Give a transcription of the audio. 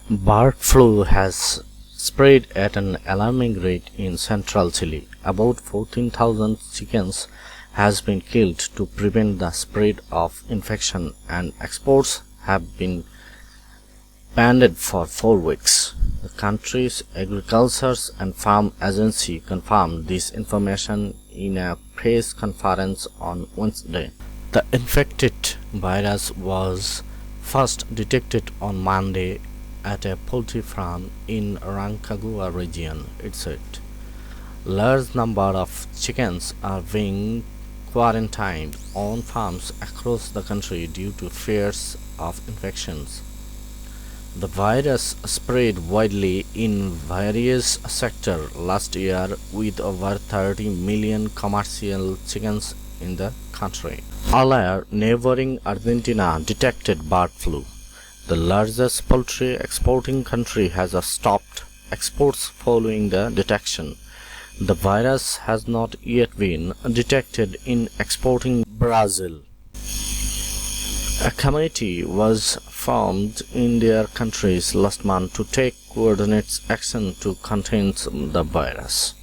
Bird flu has spread at an alarming rate in central Chile. About 14,000 chickens has been killed to prevent the spread of infection, and exports have been banned for 4 weeks. The country's Agriculture and Farm Agency confirmed this information in a press conference on Wednesday. The infected virus was first detected on Monday at a poultry farm in Rancagua region, it said. Large number of chickens are being quarantined on farms across the country due to fears of infections. The virus spread widely in various sectors last year with over 30 million commercial chickens in the country. Earlier, neighboring Argentina detected bird flu. The largest poultry exporting country has stopped exports following the detection. The virus has not yet been detected in exporting Brazil. A committee was formed in their countries last month to take coordinated action to contain the virus.